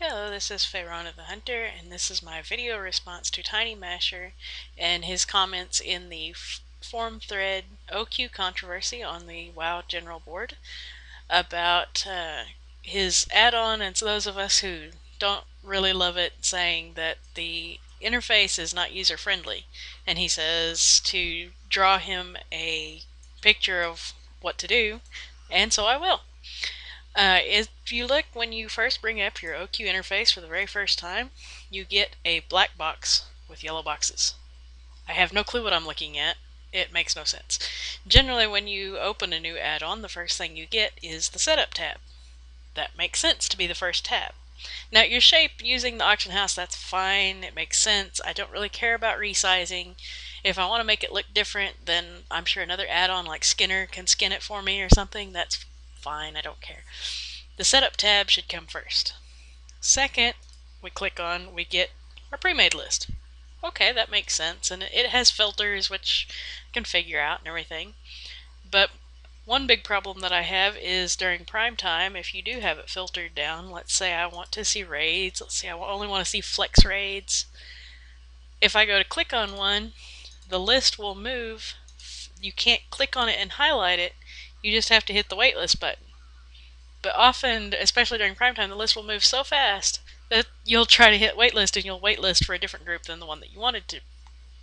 Hello, this is Feyranna the Hunter, and this is my video response to Tinymasher and his comments in the forum thread Oqueue controversy on the WoW General Board about his add-on, and to those of us who don't really love it, saying that the interface is not user-friendly. And he says to draw him a picture of what to do, and so I will. If you look when you first bring up your Oqueue interface for the very first time, you get a black box with yellow boxes. I have no clue what I'm looking at. It makes no sense. Generally, when you open a new add-on, the first thing you get is the Setup tab. That makes sense to be the first tab. Now, your shape using the auction house, that's fine. It makes sense. I don't really care about resizing. If I want to make it look different, then I'm sure another add-on like Skinner can skin it for me or something. That's fine. I don't care. The Setup tab should come first. Second, we get our pre-made list. Okay, that makes sense, and it has filters which I can figure out and everything. But one big problem that I have is during prime time, if you do have it filtered down, let's say I want to see raids, let's say I only want to see flex raids. If I go to click on one, the list will move. You can't click on it and highlight it, you just have to hit the waitlist button. But often, especially during prime time, the list will move so fast that you'll try to hit waitlist and you'll waitlist for a different group than the one that you wanted to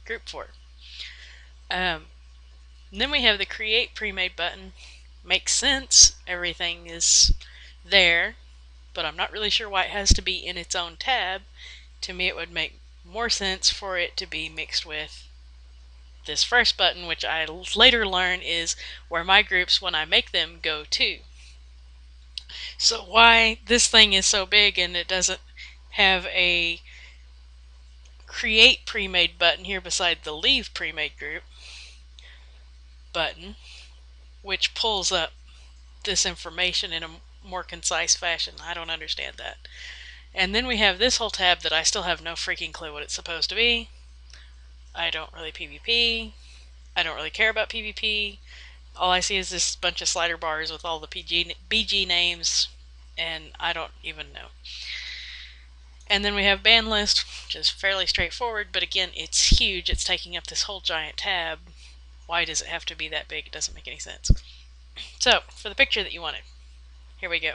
group for. Then we have the create pre-made button. Makes sense, everything is there, but I'm not really sure why it has to be in its own tab. To me, it would make more sense for it to be mixed with this first button, which I later learn is where my groups, when I make them, go to. So why this thing is so big and it doesn't have a create pre-made button here beside the leave pre-made group button, which pulls up this information in a more concise fashion. I don't understand that. And then we have this whole tab that I still have no freaking clue what it's supposed to be. I don't really PvP. I don't really care about PvP. All I see is this bunch of slider bars with all the BG names, and I don't even know. And then we have ban list, which is fairly straightforward, but again, it's huge. It's taking up this whole giant tab. Why does it have to be that big? It doesn't make any sense. So, for the picture that you wanted, here we go.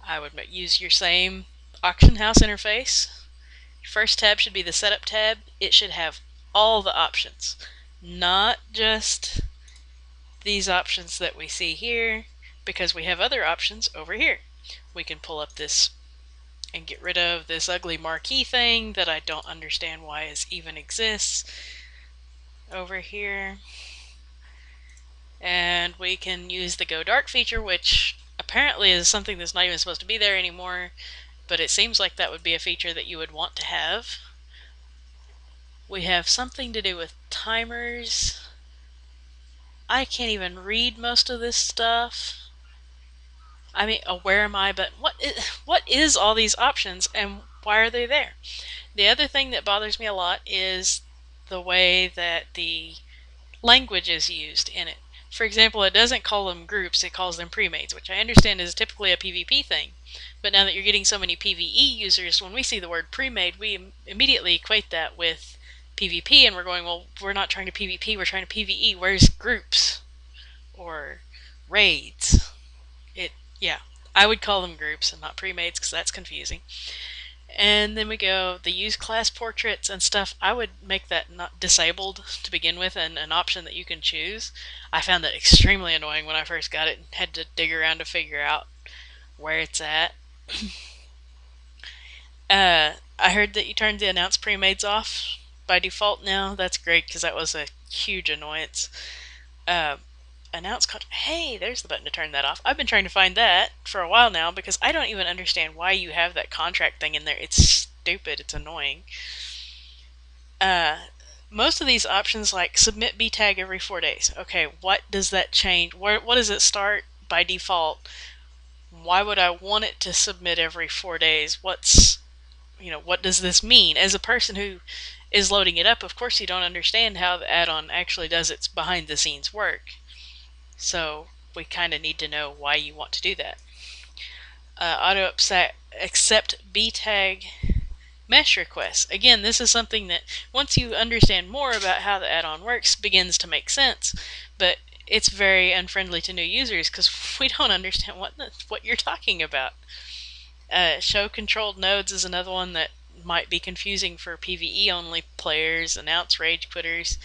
I would use your same auction house interface. Your first tab should be the setup tab. It should have all the options, not just these options that we see here, because we have other options over here. We can pull up this and get rid of this ugly marquee thing that I don't understand why it even exists over here. And we can use the Go Dark feature, which apparently is something that's not even supposed to be there anymore, but it seems like that would be a feature that you would want to have. We have something to do with timers. I can't even read most of this stuff. I mean, where am I? But what is all these options and why are they there? The other thing that bothers me a lot is the way that the language is used in it. For example, it doesn't call them groups, it calls them pre-mades, which I understand is typically a PvP thing. But now that you're getting so many PvE users, when we see the word pre-made, we immediately equate that with PvP, and we're going, well, we're not trying to PvP, we're trying to PvE. Where's groups? Or raids? Yeah, I would call them groups and not pre-mades because that's confusing. And then we go the use class portraits and stuff. I would make that not disabled to begin with and an option that you can choose. I found that extremely annoying when I first got it and had to dig around to figure out where it's at. I heard that you turned the announce pre-mades off by default now. That's great because that was a huge annoyance. Announce hey, there's the button to turn that off. I've been trying to find that for a while now because I don't even understand why you have that contract thing in there. It's stupid. It's annoying. Most of these options like submit B tag every 4 days. Okay, what does that change? What does it start by default? Why would I want it to submit every 4 days? What does this mean? As a person who is loading it up, of course you don't understand how the add-on actually does its behind the scenes work. So we kind of need to know why you want to do that. Auto accept B-tag mesh requests. Again, this is something that once you understand more about how the add-on works begins to make sense, but it's very unfriendly to new users because we don't understand what you're talking about. Show controlled nodes is another one that might be confusing for PvE only players, announce rage quitters.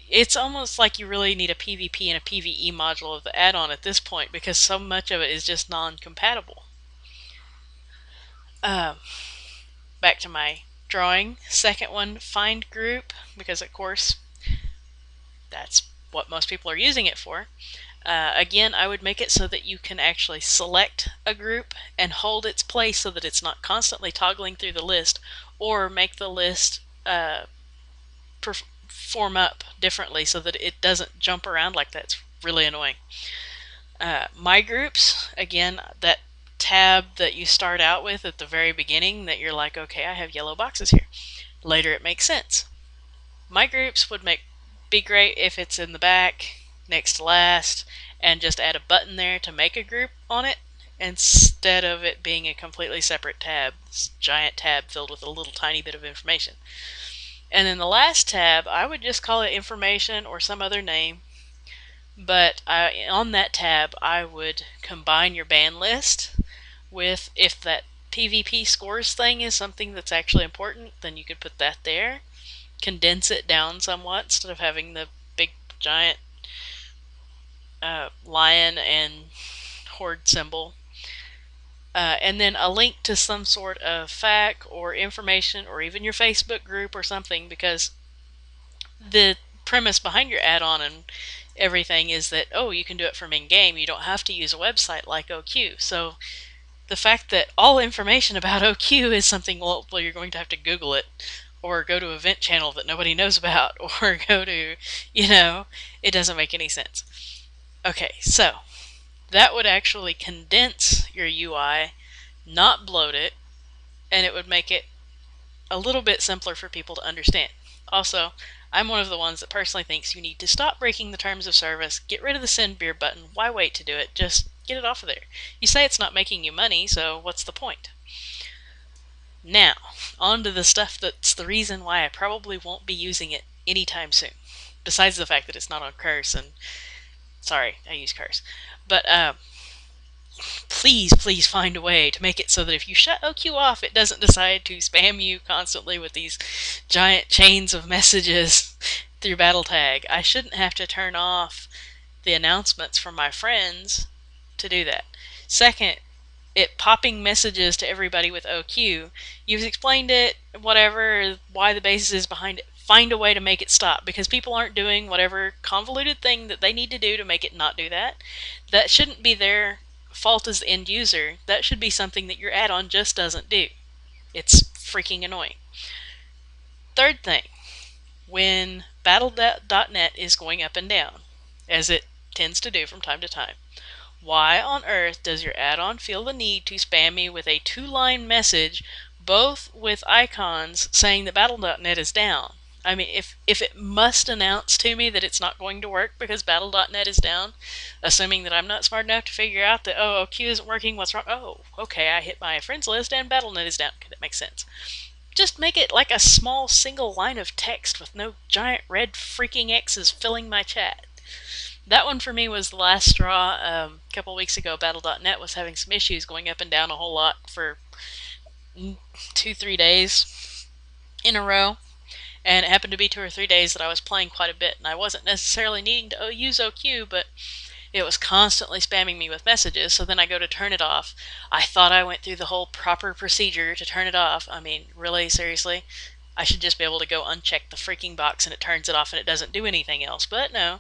It's almost like you really need a PvP and a PvE module of the add-on at this point because so much of it is just non-compatible. Back to my drawing. Second one, find group, because of course that's what most people are using it for. Again, I would make it so that you can actually select a group and hold its place so that it's not constantly toggling through the list, or make the list form up differently so that it doesn't jump around like that. It's really annoying. My groups, again, that tab that you start out with at the very beginning that you're like, okay, I have yellow boxes here. Later it makes sense. My groups would be great if it's in the back, next to last, and just add a button there to make a group on it instead of it being a completely separate tab, this giant tab filled with a little tiny bit of information. And then the last tab, I would just call it information or some other name, but on that tab I would combine your ban list with, if that PvP scores thing is something that's actually important, then you could put that there. Condense it down somewhat instead of having the big giant lion and horde symbol. And then a link to some sort of FAQ or information or even your Facebook group or something, because the premise behind your add-on and everything is that, oh, you can do it from in-game. You don't have to use a website like Oqueue. So the fact that all information about Oqueue is something, well, you're going to have to Google it, or go to an event channel that nobody knows about, or go to, it doesn't make any sense. Okay, so that would actually condense your UI, not bloat it, and it would make it a little bit simpler for people to understand. Also, I'm one of the ones that personally thinks you need to stop breaking the terms of service, get rid of the send beer button. Why wait to do it? Just get it off of there. You say it's not making you money, so what's the point? Now, on to the stuff that's the reason why I probably won't be using it anytime soon. Besides the fact that it's not on Curse, and sorry, I use Curse. But please find a way to make it so that if you shut Oqueue off, it doesn't decide to spam you constantly with these giant chains of messages through battle tag. I shouldn't have to turn off the announcements from my friends to do that. Second, it popping messages to everybody with Oqueue. You've explained it, whatever, why the basis is behind it. Find a way to make it stop, because people aren't doing whatever convoluted thing that they need to do to make it not do that. That shouldn't be their fault as the end user. That should be something that your add-on just doesn't do. It's freaking annoying. Third thing, when battle.net is going up and down, as it tends to do from time to time, why on earth does your add-on feel the need to spam me with a 2-line message, both with icons saying that battle.net is down? I mean, if it must announce to me that it's not going to work because battle.net is down, assuming that I'm not smart enough to figure out that, oh, Oqueue isn't working, what's wrong? Oh, okay, I hit my friends list and battle.net is down. Okay, that makes sense. Just make it like a small single line of text with no giant red freaking X's filling my chat. That one for me was the last straw. A couple weeks ago, battle.net was having some issues going up and down a whole lot for 2-3 days in a row. And it happened to be 2 or 3 days that I was playing quite a bit, and I wasn't necessarily needing to use Oqueue, but it was constantly spamming me with messages. So then I go to turn it off. I thought I went through the whole proper procedure to turn it off. I mean, really, seriously? I should just be able to go uncheck the freaking box and it turns it off and it doesn't do anything else. But no.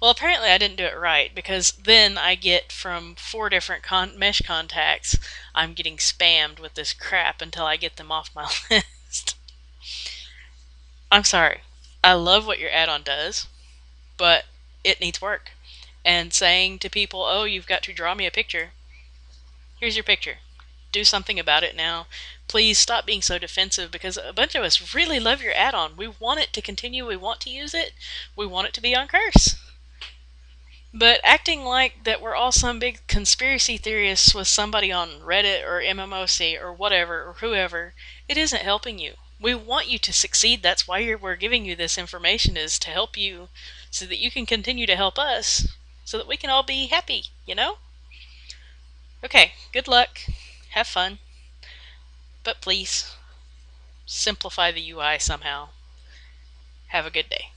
Well, apparently I didn't do it right, because then I get from 4 different mesh contacts, I'm getting spammed with this crap until I get them off my list. I'm sorry. I love what your add-on does, but it needs work. And saying to people, oh, you've got to draw me a picture. Here's your picture. Do something about it now. Please stop being so defensive, because a bunch of us really love your add-on. We want it to continue. We want to use it. We want it to be on Curse. But acting like that we're all some big conspiracy theorists with somebody on Reddit or MMOC or whatever or whoever, it isn't helping you. We want you to succeed. That's why we're giving you this information, is to help you so that you can continue to help us so that we can all be happy, you know? Okay, good luck. Have fun. But please, simplify the UI somehow. Have a good day.